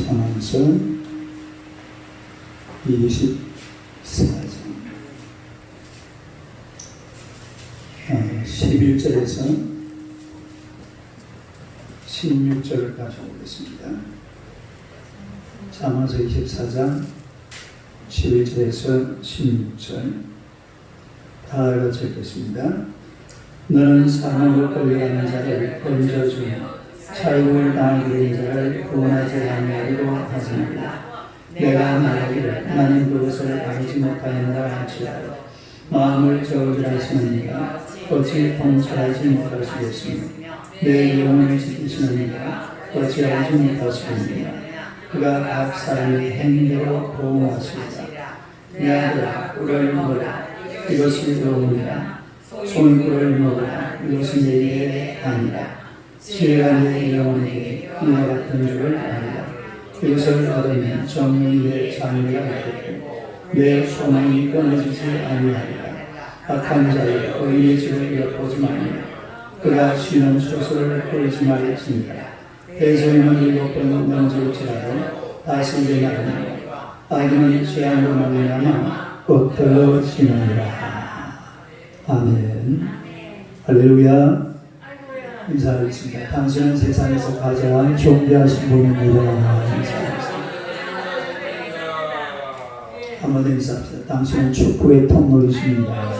잠언서 24장 11절에서 16절까지 보겠습니다. 잠언서 24장 11절에서 16절 다 같이 읽겠습니다. 너는 사망으로 끌려가는 자를 건져주며 살고 나아가는 자를 구원하지 아니하리로 하지 말라. 내가 말하기를 나는 그것을 알지 못하였노라 할지라도 마음을 저울질하시는 이가 어찌 통찰하지 못하시겠으며 내 영혼을 지키시는 이가 어찌 알지 못하시겠느냐. 그가 각 사람의 행대로 보호하시리라. 내 아들아 꿀을 먹으라. 이것이 좋으니라. 손꿀을 먹으라. 이것이 내게 아니라. 지혜가 내 영혼에게 이와 같은 줄을 알라. 이것을 얻으면 정령이 내 장래가 되겠고 내 소망이 끊어지지 아니하리라. 악한 자의 의의 집을 엿보지 말며 그가 쉬는 소설을 끌지 말지니라. 대소인은 7번 넘질지라도 다시 일어나느니라. 악인은 죄악으로 말미암아 엎드러지느니라. 아멘. 할렐루야. 인사하겠습니다. 당신은 세상에서 가장 존귀하신 분입니다. 한번 인사합시다. 당신은 축복의 통로이십니다.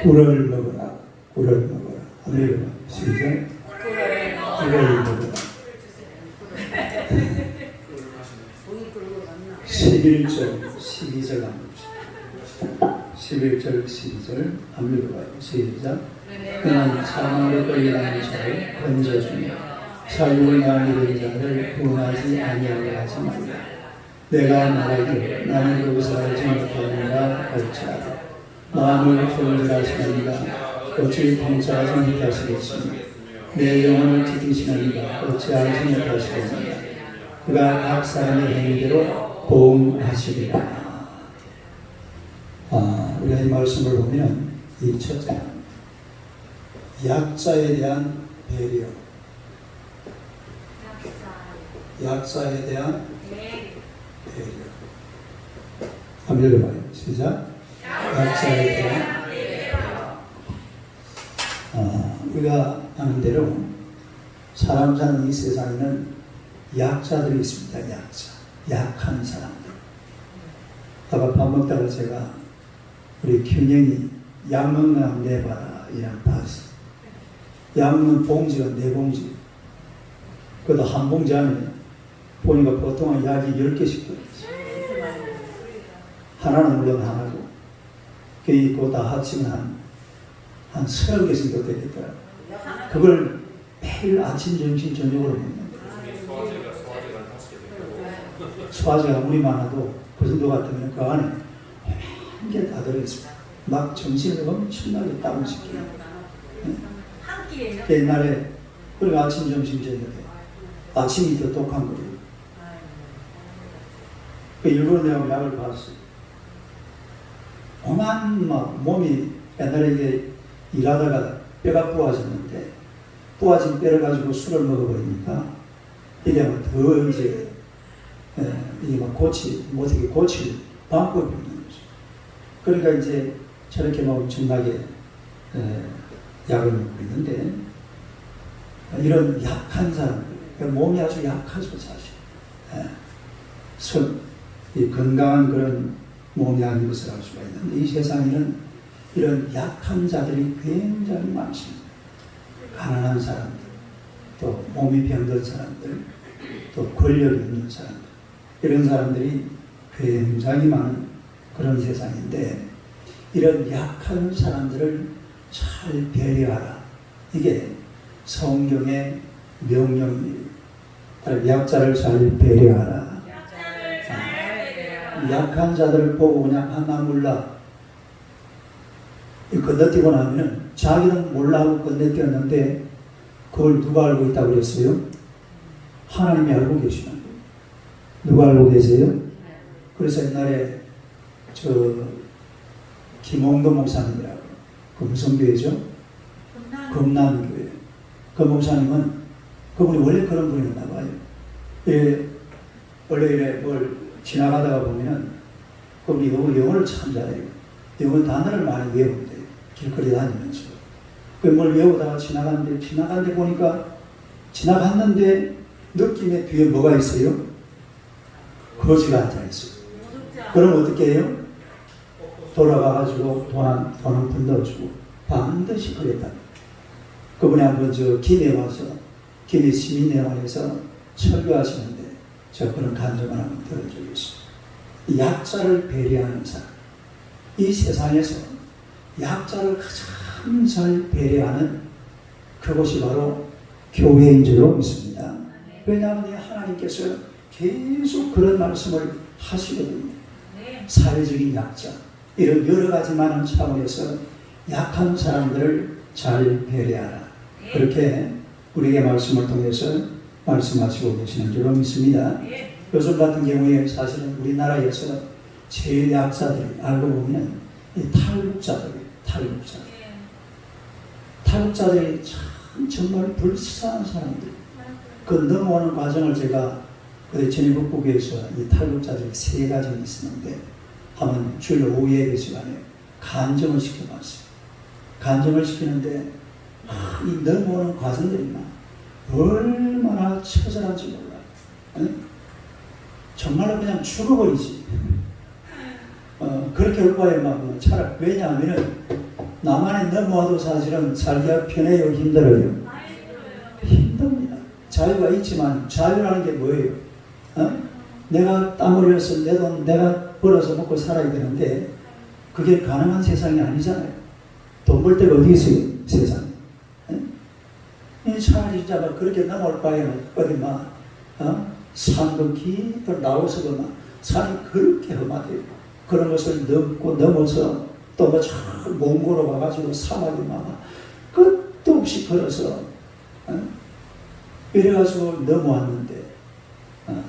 꿀을 먹어라. 꿀을 먹어라. 할렐루야. 시작. 꿀을 먹어라. 11절, 12절 한번 봅시다. 11절, 12절 한번 읽어봐요. 시작. 그는 사망으로 끌려가는 자를 건져주며 살고 나아가는 자를 구원하지 아니하게 하지 말라. 내가 말하기를 나는 그것을 알지 못하느라 할지라도 마음을 저울질하시는 이가 어찌 통찰하지 못하시겠으며 내 영혼을 지키시는 이가 어찌 알지 못하시겠느냐. 그가 각 사람의 행위대로 보응하시리라. 우리가 이 말씀을 보면 이 첫째, 약자에 대한 배려, 약자에 대한 배려. 한번 읽어봐요. 시작. 약자에 대한 우리가 아는 대로 사람 사는 이 세상에는 약자들이 있습니다. 약한 사람들. 아까 밥 먹다가 제가 우리 균형이 약 먹는 한 내봐라 이랑 봤어. 약 먹는 봉지가 4봉지. 그래도 한 봉지 안에 보니까 보통은 약이 10개씩 들어있어. 하나는 물론 하나고 그거 다 합치면 한 30개씩 더 되겠더라. 그걸 매일 아침, 점심, 저녁으로 먹는 거예요. 소화제가 아무리 많아도 그 정도 같으면 그 안에 한 개 다 들어있습니다. 막 정신을 엄청나게 다운시켜요. 옛날에 그리고 아침, 점심, 저녁에 아침이 더 독한 거예요. 그 일부러 내가 약을 봤어요. 오만 막 몸이 옛날에 이게 일하다가 뼈가 부어졌는데 부어진 뼈를 가지고 술을 먹어버리니까 이게 더 이제 이게 막 못하게 고칠 방법이 없는 거죠. 그러니까 이제 저렇게 막 엄청나게 약을 먹고 있는데 이런 약한 사람들, 몸이 아주 약하죠 사실. 이 건강한 그런 몸이 아닌 것을 알 수가 있는데 이 세상에는 이런 약한 자들이 굉장히 많습니다. 가난한 사람들, 또 몸이 병든 사람들, 또 권력이 없는 사람들, 이런 사람들이 굉장히 많은 그런 세상인데 이런 약한 사람들을 잘 배려하라. 이게 성경의 명령이에요. 약자를 잘 배려하라. 약한 자들을 보고 그냥 하나 몰라 이 건너뛰고 나면은 자기는 몰라 하고 건너뛰었는데 그걸 누가 알고 있다고 그랬어요? 하나님이 알고 계시는 거예요. 누가 알고 계세요? 그래서 옛날에 김홍도 목사님이라고, 그 무슨 교회죠? 금남교회. 그 목사님은, 그분이 원래 그런 분이었나 봐요. 예, 원래 이래 뭘 지나가다가 보면은 그분이 영어를 참 잘해요. 영어 단어를 많이 외운대요. 길거리 다니면서. 그 뭘 외우다가 지나갔는데 보니까 지나갔는데 느낌에 뒤에 뭐가 있어요? 거지가 앉아있어요. 그럼 어떻게 해요? 돌아가가지고 돈 한 푼 넣어주고 반드시 그랬다. 그분이 한번 김해 와서, 김해 시민회관에서 설교하시는데 제가 그런 간증을 한번 들은 적이 있어요. 약자를 배려하는 사람. 이 세상에서 약자를 가장 잘 배려하는 그곳이 바로 교회인 줄로 믿습니다. 왜냐하면 하나님께서 계속 그런 말씀을 하시거든요. 사회적인 약자, 이런 여러 가지 많은 차원에서 약한 사람들을 잘 배려하라. 그렇게 우리에게 말씀을 통해서 말씀하시고 계시는 줄로 믿습니다. 요즘 같은 경우에 사실은 우리나라에서 제일 약자들이 알고 보면 이 탈북자들이에요. 탈북자들이 참 정말 불쌍한 사람들. 그 넘어오는 과정을 제가 그때 전일북부교에서 이 탈북자들이 3가정이 있었는데 한번 주일 오후 예배 시간에 간증을 시켜봤어요. 간증을 시키는데 이 넘어오는 과정들이 얼마나 처절한지 몰라요. 응? 정말로 그냥 죽어버리지. 그렇게 올 바에 막 차라리, 왜냐하면 남한에 넘어와도 사실은 살기가 편해요, 힘들어요? 힘듭니다. 자유가 있지만 자유라는 게 뭐예요? 내가 땀 흘려서 내 돈 내가 벌어서 먹고 살아야 되는데 그게 가능한 세상이 아니잖아요. 돈 벌 데가 어디 있어요? 세상에. 차라리 진짜 막 그렇게 넘어올 바에는 어디 산도 깊이 나오서 산이 그렇게 험하대요. 그런 것을 넘어서 또 몽골로 가가지고 사막이 끝도 없이 걸어서 이래가지고 넘어왔는데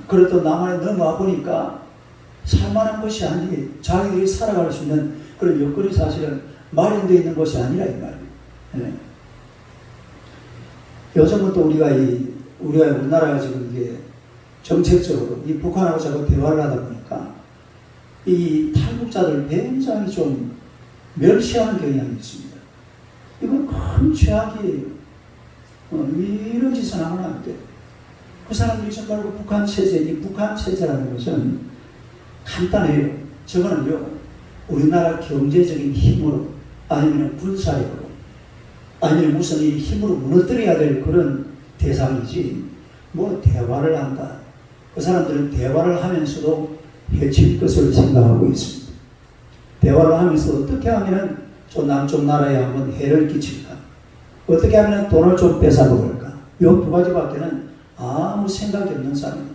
그래도 남한에 넘어와 보니까 살만한 곳이 아니에요. 자기들이 살아갈 수 있는 그런 여건이 사실은 마련되어 있는 것이 아니라 이 말이에요. 네. 요즘은 또 우리가 우리나라가 지금 이게 정책적으로 이 북한하고 자꾸 대화를 하다 보니까 이 탈북자들 굉장히 좀 멸시하는 경향이 있습니다. 이건 큰 죄악이에요. 이런 짓은 하면 안 돼요. 그 사람들이 정말 북한 체제, 이 북한 체제라는 것은 간단해요. 저거는요, 우리나라 경제적인 힘으로, 아니면 군사력으로, 아니면 무슨 이 힘으로 무너뜨려야 될 그런 대상이지, 뭐 대화를 한다. 그 사람들은 대화를 하면서도 해칠 것을 생각하고 있습니다. 대화를 하면서 어떻게 하면 좀 남쪽 나라에 한번 해를 끼칠까? 어떻게 하면 돈을 좀 뺏어먹을까? 이 2가지밖에는 아무 생각이 없는 사람이에요.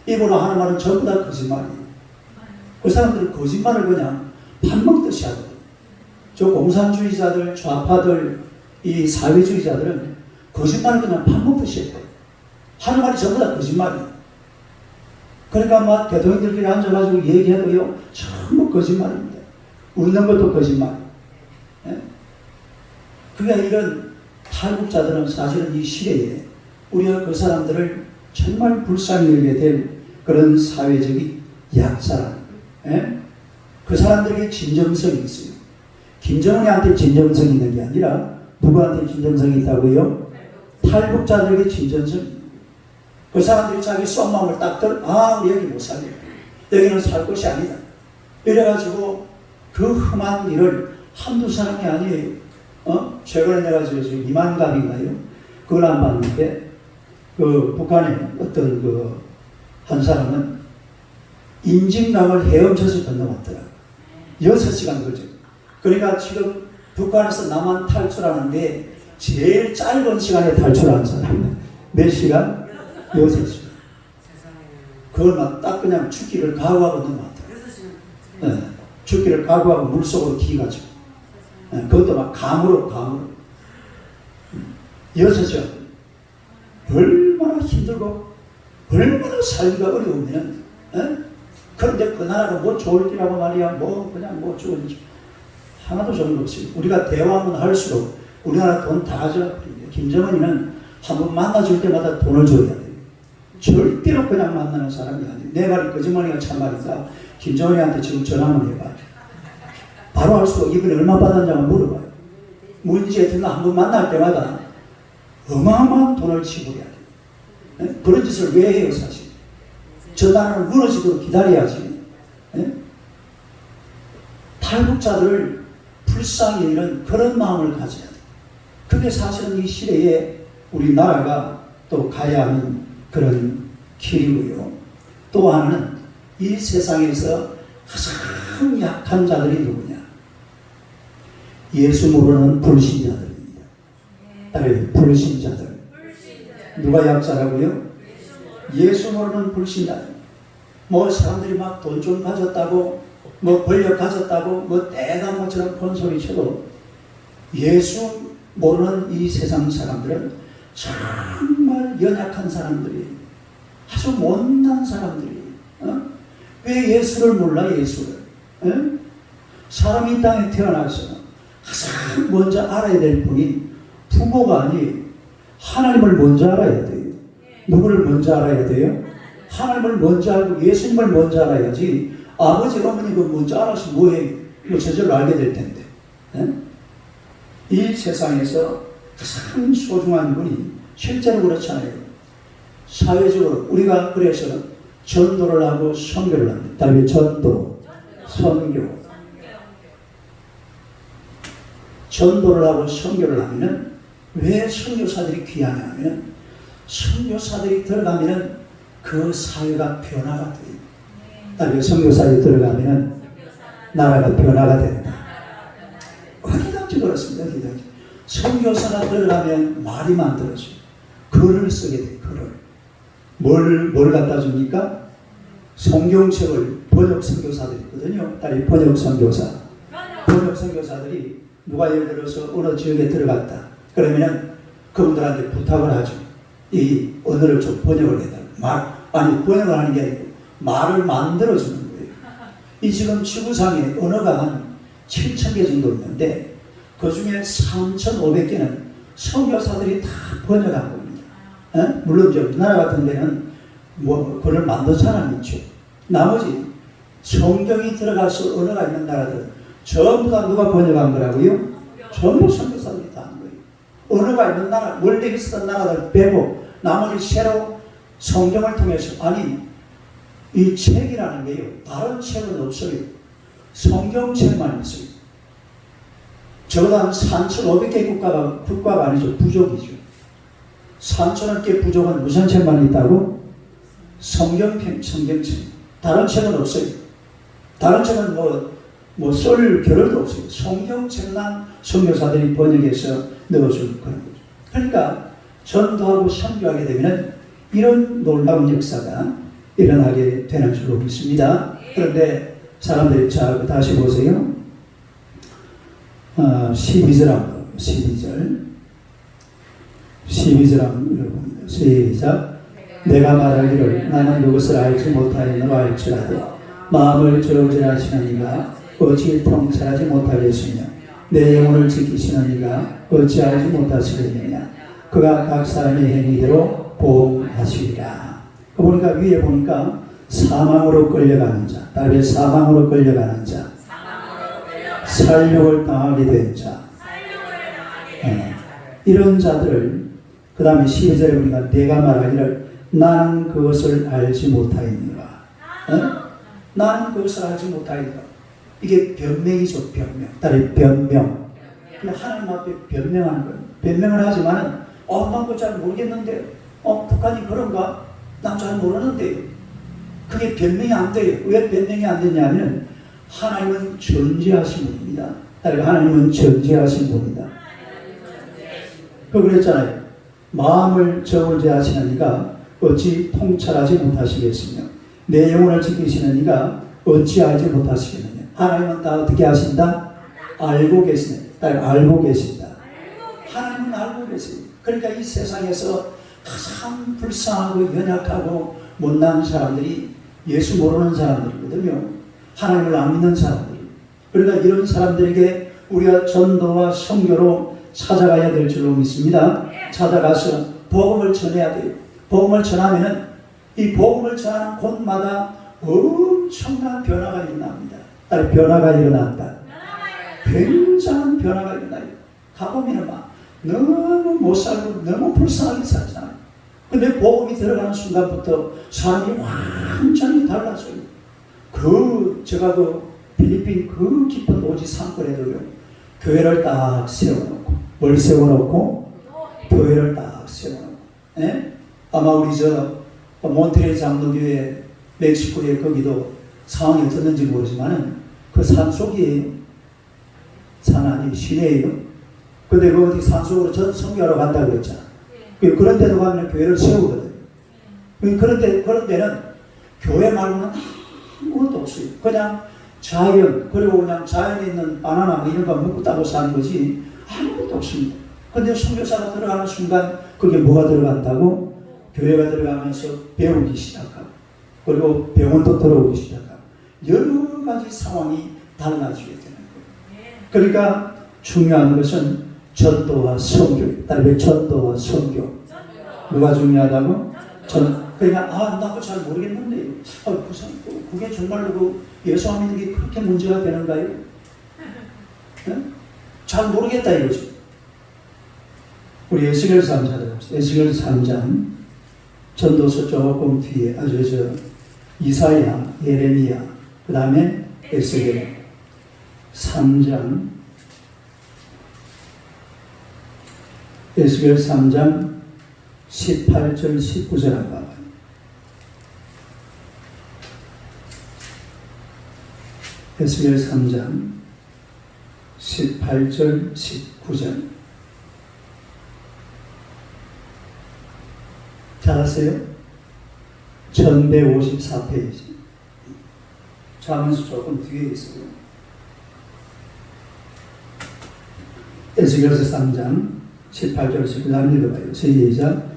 입으로 하는 말은 전부 다 거짓말이에요. 그 사람들은 거짓말을 그냥 밥 먹듯이 하거든요. 저 공산주의자들, 좌파들, 이 사회주의자들은 거짓말을 그냥 밥 먹듯이 해요. 하는 말이 전부 다 거짓말이에요. 그러니까 대통령들끼리 앉아가지고 얘기해도요, 전부 거짓말입니다. 웃는 것도 거짓말. 예? 그러니까 이런 탈북자들은 사실은 이 시대에 우리가 그 사람들을 정말 불쌍히 여기게 될 그런 사회적인 약자라는 거예요. 예? 그 사람들에게 진정성이 있어요. 김정은한테 진정성이 있는 게 아니라 누구한테 진정성이 있다고요? 탈북자들에게 진정성이 있는 거예요. 그 사람들이 자기 속마음을 딱 우리 여기 못 살려. 여기는 살 곳이 아니다. 이래가지고 그 험한 일을 한두 사람이 아니에요. 최근에 내가 이만갑인가요? 그걸 안 봤는데, 그 북한에 어떤 한 사람은 임진강을 헤엄쳐서 건너왔더라. 6시간 걸려. 그러니까 지금 북한에서 남한 탈출하는데 제일 짧은 시간에 탈출한 사람. 몇 시간? 6시간. 그걸 딱 그냥 죽기를 각오하고 넘어왔더라. 네. 죽기를 각오하고 물속으로 기가지고. 그것도 막 감으로. 6점. 얼마나 힘들고, 얼마나 살기가 어려우면, 그런데 그 나라가 뭐 좋을 기라고 말이야, 그냥 좋은지. 하나도 좋은 거 없어요. 우리가 대화하면 할수록 우리나라 돈 다 가져가. 김정은이는 한번 만나줄 때마다 돈을 줘야 돼요. 절대로 그냥 만나는 사람이 아니에요. 내 말이 거짓말이야, 참말이다. 김정은이한테 지금 전화 한번 해봐요. 바로 할수록 이번에 얼마 받았냐고 물어봐요. 문제 대통령 한번 만날 때마다 어마어마한 돈을 지불해야 돼요. 그런 짓을 왜 해요, 사실? 저 나라는 무너지도록 기다려야지. 탈북자들을 불쌍히 여기는 그런 마음을 가져야 돼요. 그게 사실은 이 시대에 우리나라가 또 가야 하는 그런 길이고요. 또 하나는 이 세상에서 가장 약한 자들이 누구냐? 예수 모르는 불신자들입니다. 따라요, 불신자들. 누가 약자라고요? 예수 모르는 불신자들. 사람들이 막 돈 좀 가졌다고, 권력 가졌다고, 대단한 것처럼 큰 소리 쳐도 예수 모르는 이 세상 사람들은 정말 연약한 사람들이, 아주 못난 사람들이. 왜 예수를 몰라, 예수를? 사람이 이 땅에 태어나서 가장 먼저 알아야 될 분이 부모가 아니 하나님을 먼저 알아야 돼요. 누구를 먼저 알아야 돼요? 하나님을 먼저 알고 예수님을 먼저 알아야지. 아버지, 어머니 그 먼저 알아서 뭐해? 저절로 알게 될 텐데. 이 세상에서 가장 소중한 분이 실제로 그렇잖아요. 사회적으로 우리가 그래서 전도를 하고 선교를 합니다. 다음에 전도, 선교. 전도를 하고 선교를 하면은 왜 선교사들이 귀하냐 하면은 선교사들이 들어가면은 그 사회가 변화가 돼요. 다음에 선교사들이 들어가면은 나라가 변화가 된다. 어디든지 그렇습니다. 어디든지. 선교사가 들어가면 말이 만들어져요. 글을 쓰게 돼요. 글을. 뭘 갖다 줍니까? 성경책을 번역 선교사들이 있거든요. 딸이 번역 선교사. 번역 선교사들이 누가 예를 들어서 어느 지역에 들어갔다. 그러면은 그분들한테 부탁을 하죠. 이 언어를 좀 번역을 해달라. 번역을 하는 게 아니고 말을 만들어주는 거예요. 이 지금 지구상에 언어가 한 7,000개 정도 있는데 그 중에 3,500개는 선교사들이 다 번역한 겁니다. 물론 이제 우리나라 같은 데는 그걸 만든 사람이 있죠. 나머지 성경이 들어가서 언어가 있는 나라들은 전부 다 누가 번역한 거라고요? 전부 선교사들이 다 한 거예요. 언어가 있는 나라, 원래 있었던 나라들 빼고 나머지 새로 성경을 통해서, 이 책이라는 게요, 다른 책은 없어요. 성경책만 있어요. 적어도 한 3,500개 국가가 아니죠. 부족이죠. 3,000개 부족은 무슨 책만 있다고? 성경책. 다른 책은 없어요. 다른 책은 쏠 겨를도 없어요. 성경책만 선교사들이 번역해서 넣어주는 그런 거죠. 그러니까 전도하고 선교하게 되면 이런 놀라운 역사가 일어나게 되는 줄로 믿습니다. 그런데 사람들이 다시 보세요. 12절 12절 읽어봅니다. 시작. 내가 말하기를 나는 그것을 알지 못하였노라 할지라도 마음을 저울질하시는 이가 어찌 통찰하지 못하겠으며 내 영혼을 지키시는 이가 어찌 알지 못하시겠느냐. 그가 각 사람의 행위대로 보응하시리라. 보니까 위에 보니까 사망으로 끌려가는 자, 다음에 사망으로 끌려가는 자, 살육을 당하게 된 자, 이런 자들을 그 다음에 12절에 보니까 내가 말하기를 나는 그것을 알지 못하였노라. 나는 그것을 알지 못하였노라. 이게 변명이죠. 변명. 다른 변명. 그냥 하나님 앞에 변명하는 거예요. 변명을 하지만 난 그거 잘 모르겠는데 북한이 그런가? 난 잘 모르는데 그게 변명이 안 돼요. 왜 변명이 안 되냐면 하나님은 전지하신 분입니다. 다른 하나님은 전지하신 분이다. 그랬잖아요. 마음을 저울질하시는 이가 어찌 통찰하지 못하시겠으며 내 영혼을 지키시는 이가 어찌 알지 못하시겠느냐. 하나님은 다 어떻게 하신다? 알고 계시네. 알고 계신다. 하나님은 알고 계세요. 그러니까 이 세상에서 가장 불쌍하고 연약하고 못난 사람들이 예수 모르는 사람들이거든요. 하나님을 안 믿는 사람들. 그러니까 이런 사람들에게 우리가 전도와 선교로 찾아가야 될 줄로 믿습니다. 찾아가서 복음을 전해야 돼요. 복음을 전하면은 이 복음을 전하는 곳마다 엄청난 변화가 일어납니다. 변화가 일어난다. 굉장한 변화가 일어나요. 가보면은 막 너무 못 살고 너무 불쌍하게 살잖아요. 근데 복음이 들어가는 순간부터 사람이 완전히 달라져요. 제가 필리핀 그 깊은 오지 산골에도요, 교회를 딱 세워놓고, 뭘 세워놓고? 교회를 딱 세워놓고, 예? 아마 우리 몬트레 장로교회 멕시코에 거기도 상황이 어떻는지 모르지만은 그 산속이에요. 산 아니 시내예요. 근데 그 어디 산속으로 전 선교하러 간다고 했잖아. 그런 데도 가면 교회를 세우거든. 그런 데는 교회 말고는 아무것도 없어요. 그냥 자연, 그리고 그냥 자연에 있는 바나나 뭐 이런 거 먹고 따고 사는 거지 아무것도 없습니다. 근데 선교사가 들어가는 순간 그게 뭐가 들어간다고? 교회가 들어가면서 배우기 시작하고, 그리고 병원도 들어오기 시작하고, 여러 가지 상황이 달라지게 되는 거예요. 그러니까 중요한 것은 전도와 선교. 따르면 전도와 선교. 뭐가 중요하다고? 그러니까 나 그거 잘 모르겠는데 그게 정말로 예수 안 믿는 게 그렇게 문제가 되는가요? 네? 잘 모르겠다 이거죠. 우리 에스겔 3장, 에스겔 3장 전도서 조금 뒤에 이사야, 예레미야, 그 다음에 에스겔 3장, 에스겔 3장 18절 19절 한번 봐봐요. 에스겔 3장 18절 19절 잘하세요? 1154페이지. 자문서 조금 뒤에 있어요. 에스겔서 3장 18절 19절 읽어봐요. 시작.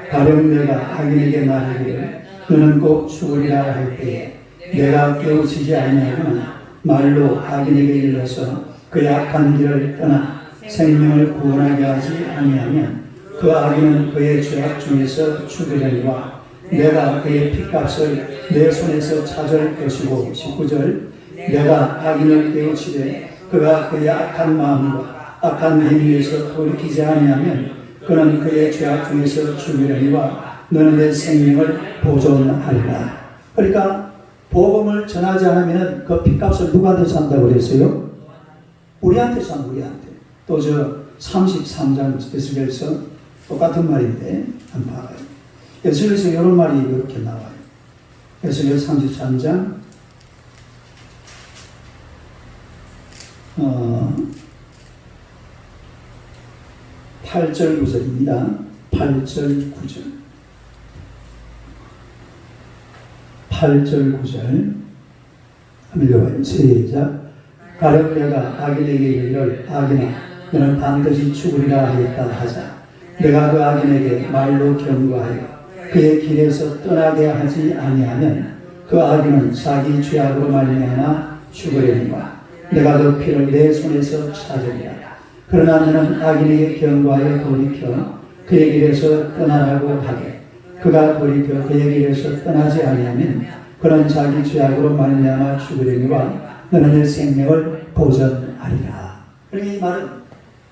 가령 내가 악인에게 말하기를 너는 꼭 죽으리라 할 때에 내가 깨우치지 아니하거나 말로 악인에게 일러서 그의 악한 길을 떠나 생명을 구원하게 하지 아니하면 그 악인은 그의 죄악 중에서 죽으려니와 내가 그의 핏값을 내 손에서 찾을 것이고 19절 내가 악인을 깨우치되 그가 그의 악한 마음과 악한 행위에서 돌이키지 아니하면 그는 그의 죄악 중에서 죽으려니와 너는 내 생명을 보존하리라. 그러니까 복음을 전하지 않으면 그 핏값을 누구한테 산다고 그랬어요? 우리한테 산, 우리한테. 또 33장 에스겔서 똑같은 말인데 한번 봐봐요. 에스겔서 이런 말이 이렇게 나와요. 에스겔 33장 8절 9절입니다. 8절 9절 8절 9절 한번 읽어봐요. 시작. 가령 내가 악인에게 이르기를 악인아 너는 반드시 죽으리라 하겠다 하자. 내가 그 악인에게 말로 경고하여 그의 길에서 떠나게 하지 아니하면 그 악인은 자기 죄악으로 말미암아 죽으려니와 내가 그 피를 내 손에서 찾으리라. 그러나 너는 악인에게 경고하여 돌이켜 그의 길에서 떠나라고 하되 그가 돌이켜 그의 길에서 떠나지 아니하면 그는 자기 죄악으로 말미암아 죽으려니와 너는 내 생명을 보존하리라. 그러니까 이 말은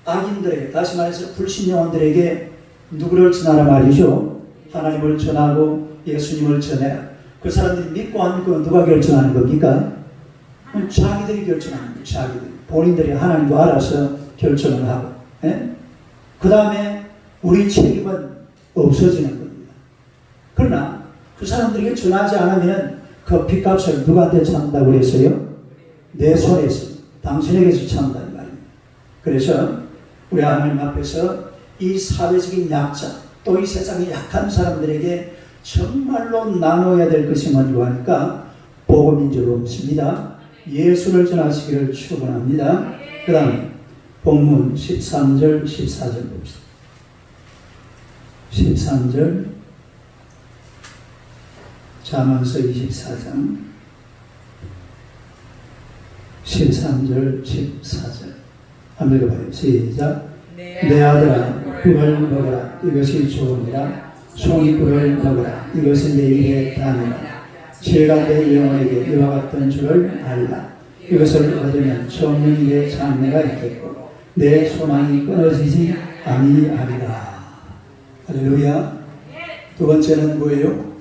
악인들에게, 다시 말해서 불신영혼들에게 누구를 전하라 말이죠. 하나님을 전하고 예수님을 전해라. 그 사람들이 믿고 안 믿고 누가 결정하는 겁니까? 자기들이 결정하는 거예요. 자기들. 본인들이 하나님과 알아서 결정을 하고, 그 다음에 우리 책임은 없어지는 겁니다. 그러나 그 사람들에게 전하지 않으면 그 핏값을 누구한테 찬다고 그랬어요? 내 손에서, 당신에게서 찬다는 말입니다. 그래서 우리 하나님 앞에서 이 사회적인 약자, 또 이 세상의 약한 사람들에게 정말로 나눠야 될 것이 뭔지 하니까 복음인 줄로 믿습니다. 예수를 전하시기를 축원합니다. 그 다음에 본문 13절, 14절 봅시다. 13절, 잠언서 24장, 13절, 14절. 한번 읽어봐요. 시작. 내 아들아, 꿀을 먹어라. 이것이 좋으니라. 송이 꿀을 먹어라. 이것은 내 입에 다니라. 지혜가 내 영혼에게 이와 같은 줄을 알라. 이것을 얻으면 처음은 내 장래가 있겠고 내 소망이 끊어지지 아니하리라. 할렐루야. 두 번째는 뭐예요?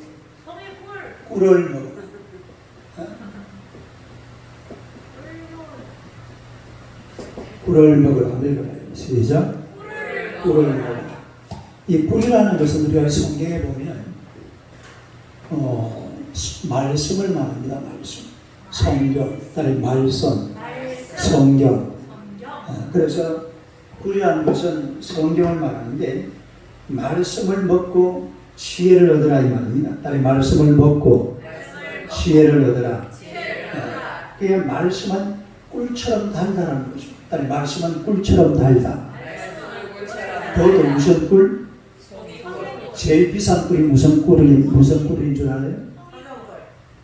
꿀을 먹어라. 꿀을 먹으라. 읽어봐요. 시작. 꿀을 먹으라. 이 꿀이라는 것은 우리가 성경에 보면 말씀을 말합니다. 말씀. 성경, 다른 말씀, 성경. 그래서 꿀이라는 것은 성경을 말하는데 말씀을 먹고 지혜를 얻으라 이 말입니다. 다른 말씀을 먹고 지혜를 얻으라. 그 말씀은 꿀처럼 달다라는 거죠. 다른 말씀은 꿀처럼 달다. 그것도 무슨 꿀? 제일 비싼 꿀이 무슨 꿀인 줄 알아요?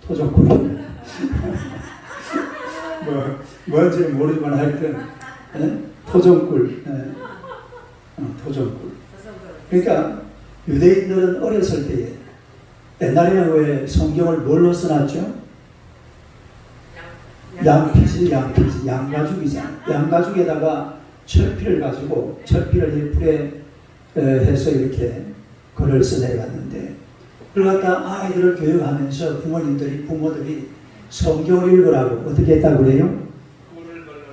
토종꿀. 뭔지는 모르지만 하여튼 토종꿀. 토종꿀. 그러니까 유대인들은 어렸을 때에 옛날에는 왜 성경을 뭘로 써놨죠? 양피지, 양가죽이잖아. 양가죽에다가 철피를 가지고 철피를 불에 해서 이렇게 글을 써내려갔는데 그걸 갖다 아이들을 교육하면서 부모들이 성경을 읽으라고 어떻게 했다고 그래요?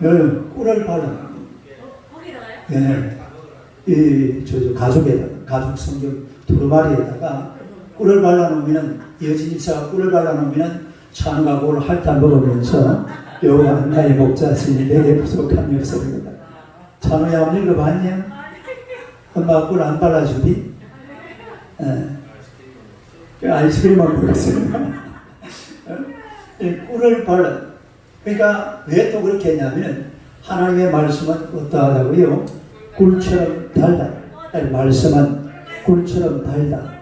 꿀을 발라요. 네. 가죽 성경 두루마리에다가 꿀을 발라놓으면 여진입사가 꿀을 발라놓으면 찬과 꿀을 핥아 먹으면서 여호와는 나의 목자시니 내게 부족함이 없으리로다. 찬우야 한번 읽어봤냐? 엄마 꿀 안 발라주니? 아이스크림만 먹었어요. 꿀을 발라. 그러니까 왜 또 그렇게 했냐면 하나님의 말씀은 어떠하다고요? 꿀처럼 달다. 말씀은 꿀처럼 달다.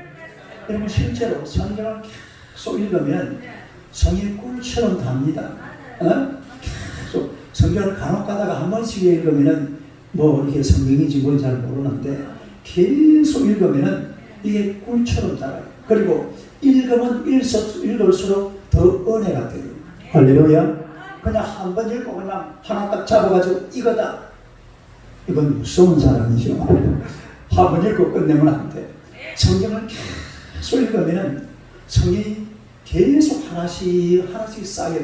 여러분 실제로 성경을 계속 읽으면 성이 꿀처럼 답니다. 계속 성경을 간혹 가다가 한 번씩 읽으면 이게 성경인지 뭔지 잘 모르는데 계속 읽으면 이게 꿀처럼 달아요. 그리고 읽으면 읽을수록 더 은혜가 돼요. 할렐루야. 그냥 한 번 읽고 그냥 하나 딱 잡아가지고 이거다. 이건 무서운 사람이죠. 한 번 읽고 끝내면 안 돼. 성경을 계속 읽으면 성경이 계속 하나씩 쌓여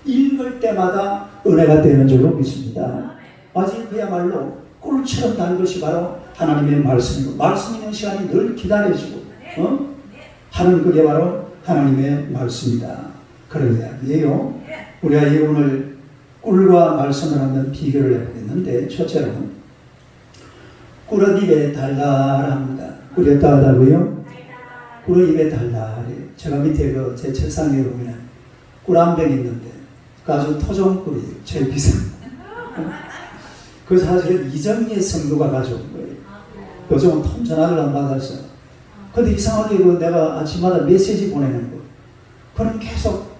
읽을 때마다 은혜가 되는 줄로 믿습니다. 아직 그야말로 꿀처럼 단 것이 바로 하나님의 말씀이고 말씀 있는 시간이 늘 기다려지고 하는 그게 바로 하나님의 말씀이다. 그런 이야기예요. 우리가 오늘 꿀과 말씀을 하는 비교를 해보겠는데 첫째로 꿀은 입에 달달합니다. 꿀이 어떠하다고요? 꿀은 입에 달달해. 제가 밑에 제 책상에 보면 꿀 한 병 있는데 그 아주 토종꿀이에요. 제일 비싼. 그 사실은 이정희의 성도가 가져온 거예요. 요즘은 통 전화를 안 받아서. 근데 이상하게 내가 아침마다 메시지 보내는 거. 그럼 계속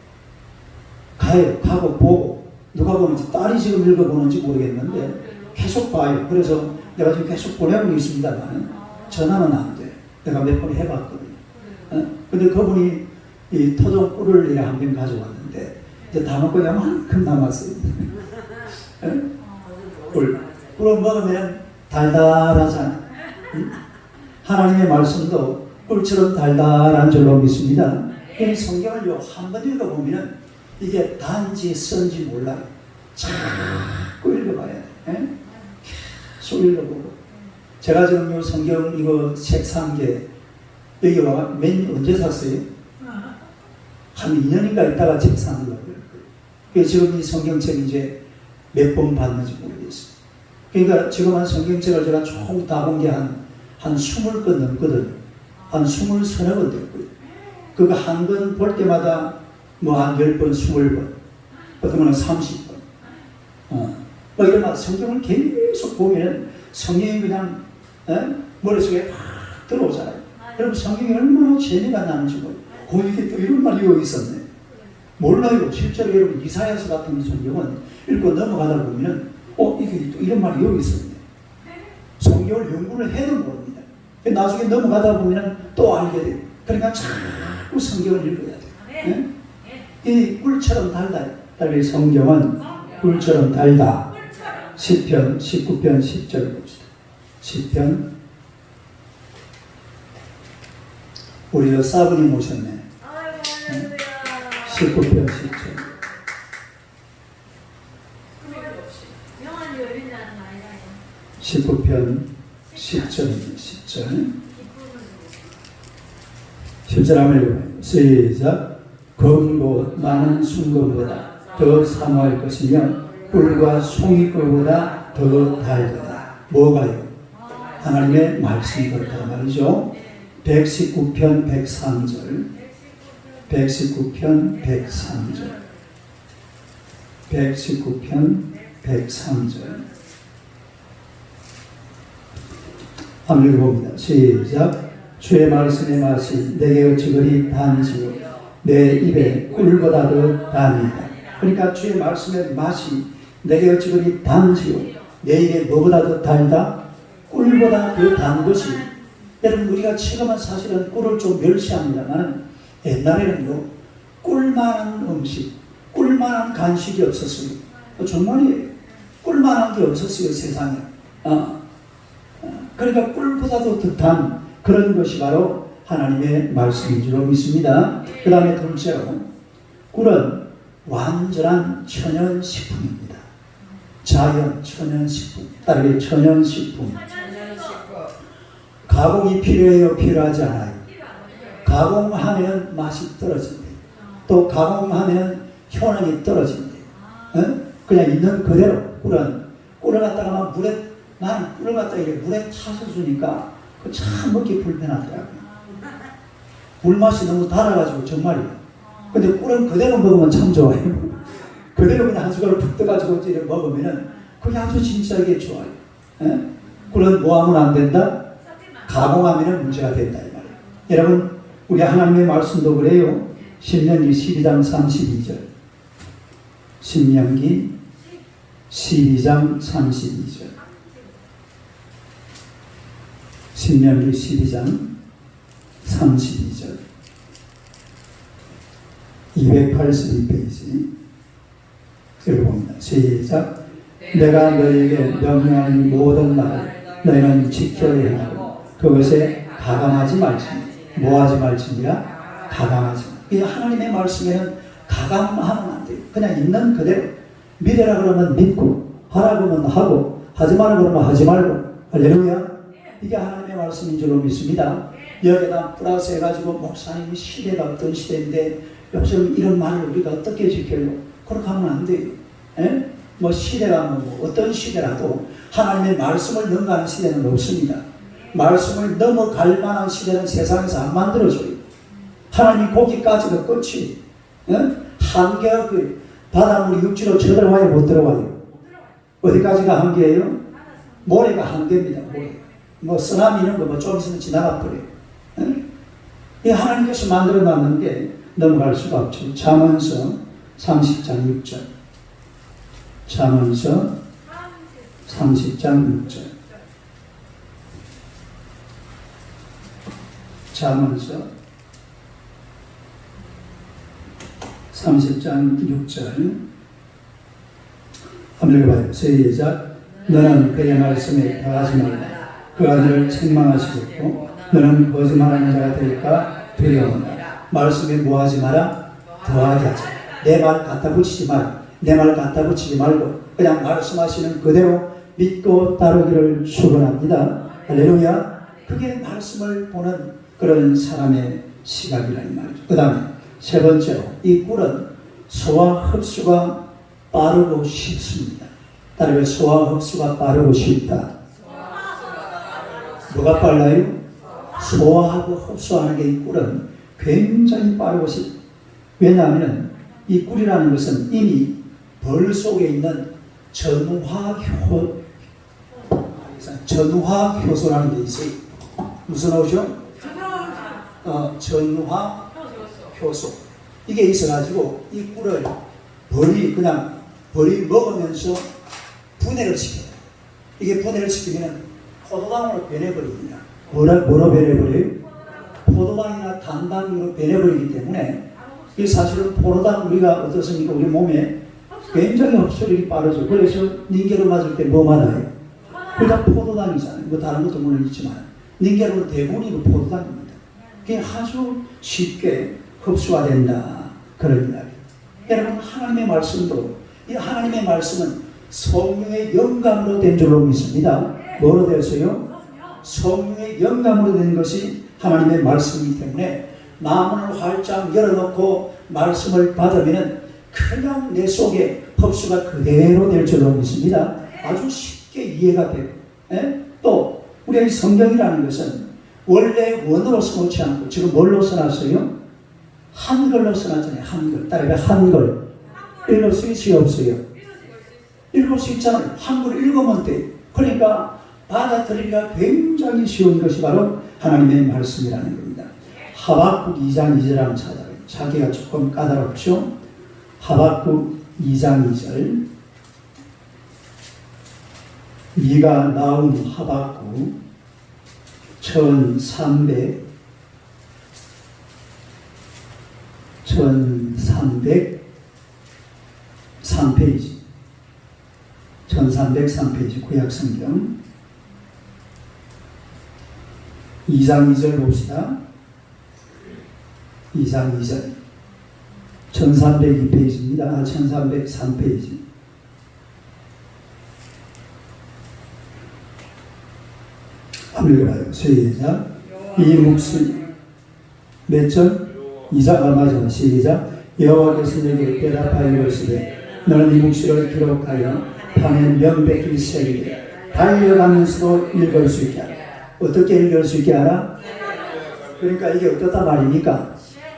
가고 보고 누가 보는지 딸이 지금 읽어보는지 모르겠는데 계속 봐요. 그래서 내가 지금 계속 보내고 있습니다만 전화는 안 돼. 내가 몇 번 해봤거든요. 근데 그분이 이 토종 꿀을 한 병 가져왔는데 이제 다 먹고 이만큼 남았어요. 꿀을 먹으면 달달하잖아. 하나님의 말씀도 꿀처럼 달달한 줄로 믿습니다. 이 성경을 한 번 읽어보면 이게 단지 쓴지 몰라요. 자꾸 읽어봐야 돼. 계속 읽어보고. 제가 지금 이 성경 이거 책 산 게 여기 와가 언제 샀어요? 한 2년인가 있다가 책 사는 거예요. 지금 이 성경책 이제 몇 번 봤는지 모르겠어요. 그러니까 지금 한 성경책을 제가 총 다 본 게 한 20권 넘거든요. 한 20서너 권 됐고요. 그거 한 권 볼 때마다 한 10번, 20번, 어떤 거는 30번. 뭐 이런 말 성경을 계속 보면 성경이 그냥 머릿속에 확 들어오잖아요. 여러분 성경이 얼마나 재미가 나는지 이게 또 이런 말이 여기 있었네. 몰라요. 실제로 여러분 이사야서 같은 성경은 읽고 넘어가다 보면은 이게 또 이런 말이 여기 있었네. 성경을 연구를 해도 모릅니다. 나중에 넘어가다 보면은 또 알게 돼요. 그러니까 자꾸 성경을 읽어야 돼요. 이 꿀처럼 달다. 달리 성경은 꿀처럼 달다. 시편 19편 10절 봅시다. 시편 우리 저 사부님 오셨네. 19편 10절. 명한 요리 나는 아이라요. 19편 10절입니다. 10절. 10절 한번 읽어봐요. 시작. 검고 많은 순금보다 더 사모할 것이며 꿀과 송이꿀보다 더 달도다. 뭐가요? 하나님의 말씀이 그렇다 말이죠. 119편 103절. 119편 103절. 119편 103절. 한번 읽어봅니다. 시작. 주의 말씀의 맛이 내게 어찌 그리 단지요 내 입에 꿀보다 더 단이다. 그러니까 주의 말씀의 맛이 내게 어찌 그리 단지요 내 입에 뭐보다 더 달다? 꿀보다 더 단 것이. 여러분 우리가 지금은 사실은 꿀을 좀 멸시합니다만 옛날에는요 꿀만한 음식, 꿀만한 간식이 없었어요. 정말이에요. 꿀만한 게 없었어요 세상에. 그러니까 꿀보다도 더 단 그런 것이 바로 하나님의 말씀인 줄로 믿습니다. 그 다음에 둘째로 꿀은 완전한 천연식품입니다. 자연 천연식품. 따르게 천연식품. 가공이 필요해요? 필요하지 않아요? 가공하면 맛이 떨어진대요. 또 가공하면 효능이 떨어진대요. 그냥 있는 그대로 꿀을 갖다가 나는 꿀을 갖다가 이렇게 물에 타서 주니까 참 먹기 불편하더라고요. 물맛이 너무 달아가지고 정말이에요. 근데 꿀은 그대로 먹으면 참 좋아요. 그대로 그냥 한 숟가락 푹 떠가지고 이렇게 먹으면은 그게 아주 진짜게 좋아요. 꿀은 뭐 하면 안 된다? 가공하면 문제가 된다 이 말이에요. 여러분 우리 하나님의 말씀도 그래요. 신명기 12장 32절. 신명기 12장 32절. 신명기 12장 32절. 282페이지. 읽어봅니다. 시작. 내가 너에게 명령하는 모든 말을 너희는 지켜야 하고 그것에 가감하지 말지니. 뭐하지 말지니라? 가감하지 마. 이 하나님의 말씀에는 가감하면 안 돼요. 그냥 있는 그대로 믿으라 그러면 믿고 하라 그러면 하고 하지 말라 그러면 하지 말고. 할렐루야. 이게 하나님의 말씀인 줄로 믿습니다. 여기다 플러스 해가지고 목사님이 시대가 어떤 시대인데 요즘 이런 말을 우리가 어떻게 지켜요? 그렇게 하면 안 돼요. 뭐 시대가 뭐 어떤 시대라도 하나님의 말씀을 넘어가는 시대는 없습니다. 말씀을 넘어갈 만한 시대는 세상에서 안 만들어져요. 하나님이 거기까지가 끝이. 한계가 바닷물이 육지로 쳐들어와요? 못 들어와요? 어디까지가 한계예요? 모래가 한계입니다. 모래. 뭐 쓰나미 이런 거 뭐 좀 있으면 지나가 버려요. 이 하나님께서 만들어 놨는 게 넘어갈 수가 없죠. 잠언서 30장 6절. 잠언서 30장 6절. 잠언서 30장 6절. 한번 읽어봐요. 시작. 너는 그의 말씀에 더하지 말라. 그가 너를 책망하시겠고 너는 거짓말하는 자가 될까 두려워한다. 말씀에 뭐하지 마라? 더하게 하자. 내 말 갖다 붙이지 마라. 내 말 갖다 붙이지 말고 그냥 말씀하시는 그대로 믿고 따르기를 축원합니다. 할렐루야. 그게 말씀을 보는 그런 사람의 시각이라는 말이죠. 그 다음에 세 번째로 이 꿀은 소화 흡수가 빠르고 쉽습니다. 따르면 소화 흡수가 빠르고 쉽다. 뭐가 빨라요? 소화하고 흡수하는 게 이 꿀은 굉장히 빠르고 쉽. 왜냐하면 이 꿀이라는 것은 이미 벌 속에 있는 전화효소라는 게 있어요. 무슨 호죠? 전화효소. 이게 있어가지고 이 꿀을 그냥 벌이 먹으면서 분해를 시켜요. 이게 분해를 시키면 포도당으로 변해버립니다. 뭐로 변해버려요? 포도당이나 단당으로 변해버리기 때문에 이 사실은 포도당 우리가 어떻습니까? 우리 몸에 굉장히 흡수력이 빠르죠. 그래서 닌게로 맞을 때 뭐 맞아요? 그냥 포도당이잖아요. 뭐 다른 것도 물론 있지만 닌게로는 대부분이 그 포도당입니다. 그게 아주 쉽게 흡수가 된다. 그런 이야기. 여러분 하나님의 말씀도 이 하나님의 말씀은 성령의 영감으로 된 줄로 믿습니다. 뭐로 되었어요? 성령의 영감으로 된 것이 하나님의 말씀이기 때문에 마음을 활짝 열어놓고 말씀을 받으면 그냥 내 속에 흡수가 그대로 될 줄로 믿습니다. 아주 쉽게 이해가 되고 또 우리의 성경이라는 것은 원래 원어로 써놓지 않고 지금 뭘로 써놨어요? 한글로 써놨잖아요. 한글. 따라해 한글. 읽을 수 있어요? 없어요? 읽을 수 있잖아요. 한글 읽으면 돼. 그러니까 받아들이기가 굉장히 쉬운 것이 바로 하나님의 말씀이라는 겁니다. 하박국 2장 2절을 찾아봐요. 자기가 조금 까다롭죠? 하박국 2장 2절. 네가 나온 하박국 1303페이지 1303페이지 구약성경 2장 2절 봅시다. 2장 2절 1302페이지입니다. 1303페이지 한번 읽어봐요. 시작. 이 묵시 몇 절? 2장 맞아. 시작. 여호와께서 내게 대답하여 이르시되 너는 이 묵시를 기록하여 판에 명백히 새기되 달려가면서도 읽을 수 있게 하라. 어떻게 읽을 수 있게 하라? 그러니까 이게 어떻다 말입니까?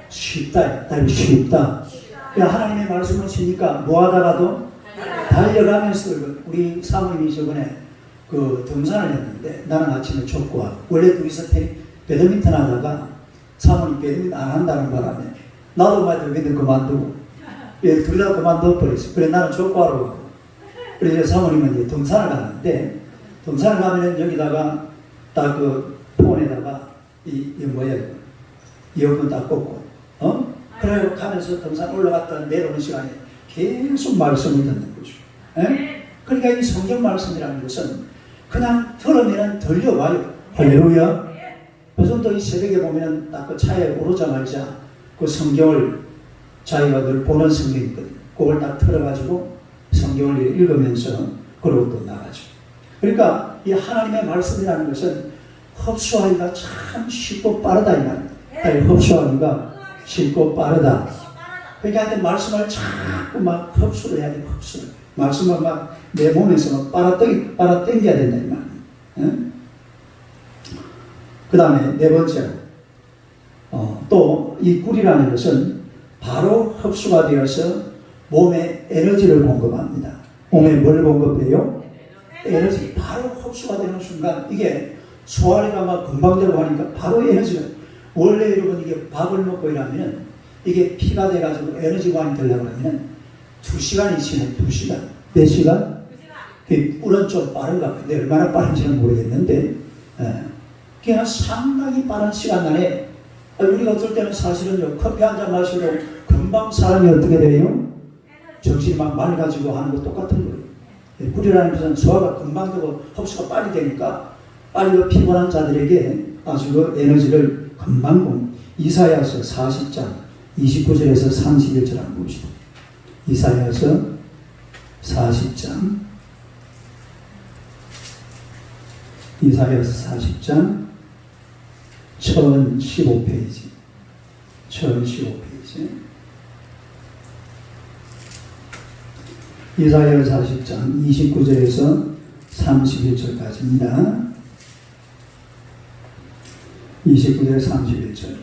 쉽다. 쉽다. 하나님의 말씀을 치니까 뭐 하다가도 달려가면서 우리 사모님이 저번에 그 등산을 했는데 나는 아침에 족구하고 원래 둘이서 배드민턴 하다가 사모님 배드민턴 안 한다는 바람에 나도 배드민턴 그만두고 둘 다 그만둬 버렸어. 그래 나는 족구하러 가고 그래서 사모님은 이제 등산을 갔는데 등산을 가면은 여기다가 딱 그 폰에다가 이 뭐야 이거 이어폰 딱 꽂고 그래 가면서 등산 올라갔다 내려오는 시간에 계속 말씀을 듣는 거죠. 그러니까 이 성경 말씀이라는 것은 그냥 들으면 들려와요. 할렐루야. 요즘도 이 새벽에 보면 딱 그 차에 오르자마자 그 성경을 자기가 늘 보는 성경이 있거든요. 그걸 딱 틀어가지고 성경을 읽으면서 그러고 또 나가죠. 그러니까 이 하나님의 말씀이라는 것은 흡수하기가 참 쉽고 빠르다 이 말입니다. 흡수하기가 쉽고 빠르다. 그러니까 말씀을 자꾸 막 흡수를 해야 돼. 흡수를. 말씀을 막 내 몸에서 빨아당겨야 된다 이 말이에요. 그 다음에 네 번째로 또 이 꿀이라는 것은 바로 흡수가 되어서 몸에 에너지를 공급합니다. 몸에 뭘 공급해요? 에너지. 바로 흡수가 되는 순간 이게 소화가 막 금방 되고 하니까 바로 에너지가 원래 여러분 이게 밥을 먹고 이러면 이게 피가 돼가지고 에너지관이 되려고 하면 2시간이 지나요. 2시간. 몇 시간? 꿀은 좀 빠른가 근데 얼마나 빠른지는 모르겠는데 그냥 상당히 빠른 시간 안에 우리가 어떨 때는 사실은요 커피 한 잔 마시고 금방 사람이 어떻게 돼요? 정신이 막 맑아지고 하는 거 똑같은 거예요. 꿀이라는 것은 소화가 금방 되고 흡수가 빨리 되니까 빨리 그 피곤한 자들에게 아주 그 에너지를 금방 이사야서 40장 29절에서 31절 한번 봅시다. 이사야서 40장 이사야서 40장 1015페이지 1015페이지 이사야서 40장 29절에서 31절까지입니다. 29절 31절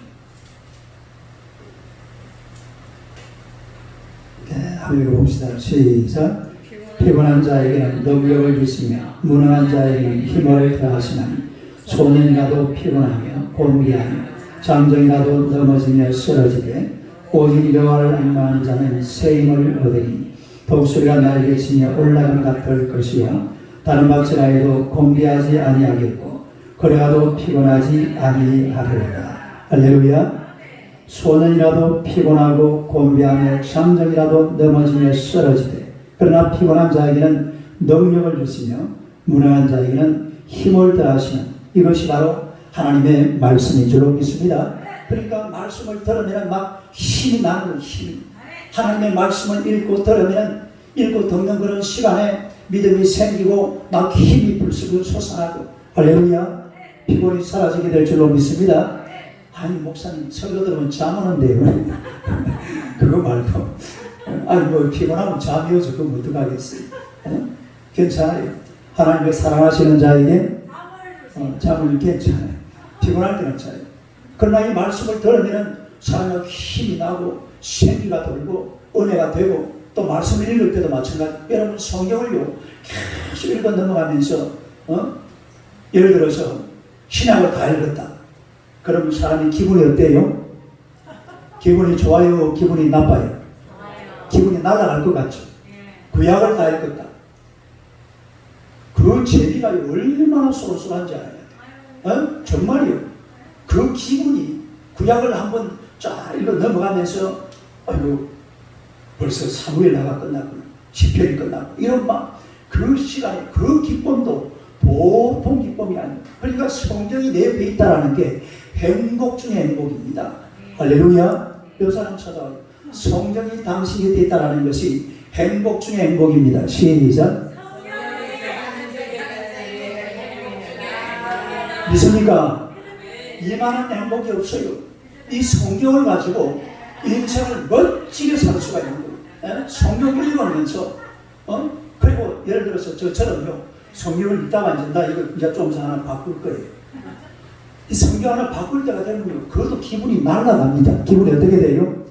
네, 한번 읽어봅시다. 시작. 피곤한 자에게는 능력을 주시며 무능한 자에게는 힘을 더하시나니 소년이라도 피곤하며 곤비하며 장정이라도 넘어지며 쓰러지되 오직 여호와를 악망하는 자는 새 힘을 얻으니 독수리가 날개 치며 올라감 같을 것이요 다른 박질하여도 곤비하지 아니하겠고 걸어가도 피곤하지 아니하리로다. 할렐루야. 소년이라도 피곤하고 곤비하며 장정이라도 넘어지며 쓰러지되 그러나 피곤한 자에게는 능력을 주시며 무능한 자에게는 힘을 더하시는 이것이 바로 하나님의 말씀인 줄로 믿습니다. 그러니까 말씀을 들으면 막 힘이 나는 거예요. 힘이. 하나님의 말씀을 읽고 들으면 읽고 듣는 그런 시간에 믿음이 생기고 막 힘이 불쑥 솟아나고 할렐루야. 피곤이 사라지게 될 줄로 믿습니다. 아니 목사님 설교 들으면 잠 오는데요. 그거 말고 아니 뭐 피곤하면 잠이 오죠. 그럼 어떡하겠어요. 괜찮아요. 하나님의 사랑하시는 자에게 잠을 괜찮아요. 피곤할 때는 자요. 그러나 이 말씀을 들으면 사람의 힘이 나고 생기가 돌고 은혜가 되고 또 말씀을 읽을 때도 마찬가지. 여러분 성경을요 계속 읽어 넘어가면서 예를 들어서 신약을 다 읽었다. 그럼 사람이 기분이 어때요? 기분이 좋아요? 기분이 나빠요? 기분이 날아갈 것 같죠? 구약을 다 읽었다. 그 재미가 얼마나 쏠쏠한지 알아요. 정말이요. 그 기분이 구약을 한번 쫙 읽어 넘어가면서 아이고 벌써 사무엘 나가 끝났구나. 시편이 끝났고 이런 막 그 시간에 그 기쁨도 보통 기쁨이 아니에요. 그러니까 성경이 내 옆에 있다라는 게 행복 중의 행복입니다. 할렐루야. 몇 사람 쳐다봐요. 성경이 당신 곁에 있다라는 것이 행복 중의 행복입니다. 시작. 믿습니까? 이만한 행복이 없어요. 이 성경을 가지고 인생을 멋지게 살 수가 있는 거예요. 성경을 읽으면서 그리고 예를 들어서 저처럼요. 성경을 읽다가 이제 나 이거 좀 하나 바꿀 거예요. 이 성경 하나 바꿀 때가 되면요. 그것도 기분이 날아갑니다. 기분이 어떻게 돼요?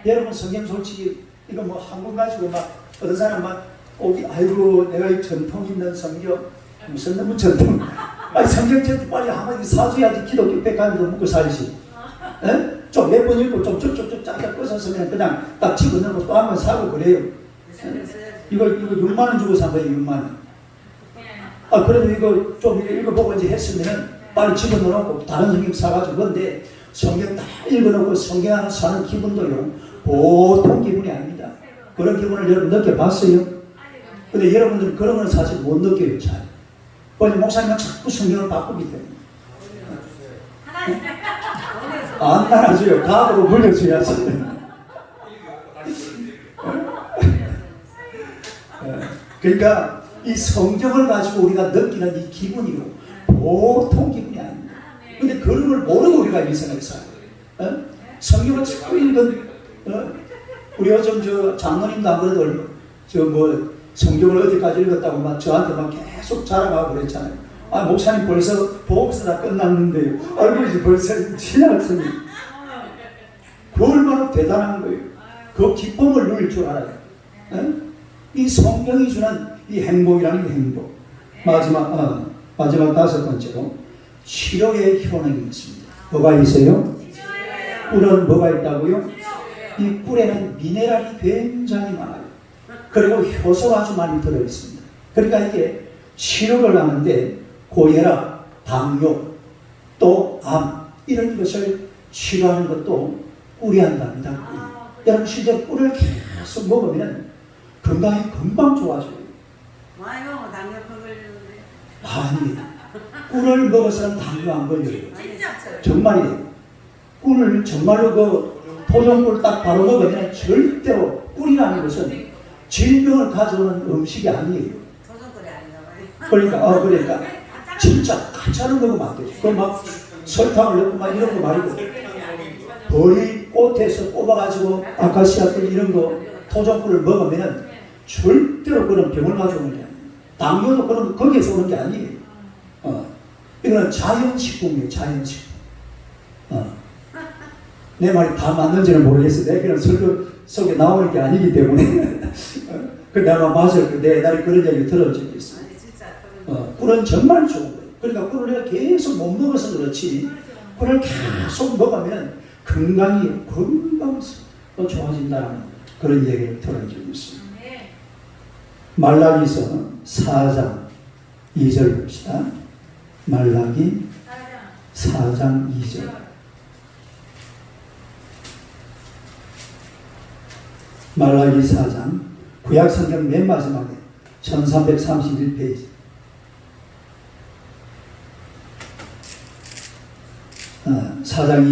여러분 성경 솔직히 이거 뭐 한 권 가지고 막 어떤 사람 막 오기 아이고 내가 이 전통 있는 성경 무슨 너무 전통 아니 성경책 빨리 한마디 사줘야지 기독교 백과도 먹고 살지. 좀 몇 번 읽고 좀 쭉쭉쭉 짜게 꺼서으면 그냥 딱 집어넣고 또 한 번 사고 그래요. 이거 6만 원 주고 산 거예요. 6만 원. 아 그래도 이거 좀 읽어보고 이제 했으면 빨리 집어넣고 다른 성경 사가지고 그런데 성경 다 읽어놓고 성경 하나 사는 기분도요 보통 기분이 아닙니다. 그런 기분을 여러분 느껴봤어요? 근데 여러분들은 그런 건 사실 못 느껴요. 잘. 왜냐 목사님은 자꾸 성경을 바꾸기 때문에 안 나눠줘요. 가으로 물려줘야지. 그러니까 이 성경을 가지고 우리가 느끼는 이 기분이요 보통 기분이 아닙니다. 근데 그런 걸 모르고 우리가 일생을 살아요. 성경을 자꾸 읽은 우리 요즘 저 장로님도 안 그래도 저 뭐 성경을 어디까지 읽었다고 막 저한테 막 계속 자랑하고 그랬잖아요. 아 목사님 벌써 복음서 다 끝났는데 아이고 이제 벌써 신학생이 그 얼마나 대단한 거예요. 그 기쁨을 누릴 줄 알아요. 이 성경이 주는 이 행복이라는 게 행복. 마지막 다섯 번째로 치료의 효능이 있습니다. 뭐가 있어요? 꿀은 뭐가 있다고요? 이 꿀에는 미네랄이 굉장히 많아요. 그리고 효소가 아주 많이 들어있습니다. 그러니까 이게 치료를 하는데 고혈압, 당뇨, 또 암 이런 것을 치료하는 것도 꿀이 한답니다. 여러분 실제 꿀을 계속 먹으면 건강이 금방 좋아져요. 와요, 당뇨병 걸리는데. 아니, 꿀을 먹어서는 당뇨 안 걸려요. 진짜? 정말이에요. 꿀을 정말로 그 토종꿀 딱 바로 먹으면 절대로 꿀이라는 것은 질병을 가져오는 음식이 아니에요. 도전거리 아닌가 봐요. 그러니까 진짜 가짜를 먹으면 안 되죠. 막 설탕을 넣고 막 이런 거 말고 벌이 꽃에서 뽑아가지고 아카시아꿀 이런 거 토종꿀을 먹으면 절대로 그런 병을 가져오는 게 아니에요. 당뇨도 그런 거기에서 오는 게 아니에요. 이거는 자연식품이에요. 자연식품. 내 말이 다 맞는지는 모르겠어요. 내가 그냥 설교 속에 나오는 게 아니기 때문에 그 내가 맞을 그 내 옛날에 그런 얘기 들은 적이 있어요. 아니 진짜 그런 꿀은 정말 좋은 거예요. 그러니까 꿀을 내가 계속 못 먹어서 그렇지 꿀을 계속 먹으면 건강이 금방 좋아진다는 그런 얘기를 들은 적이 있어요. 네. 말라기서 4장 2절 봅시다. 말라기 4장 2절. 말라기 4장 구약 성경 맨 마지막에 1331페이지 4장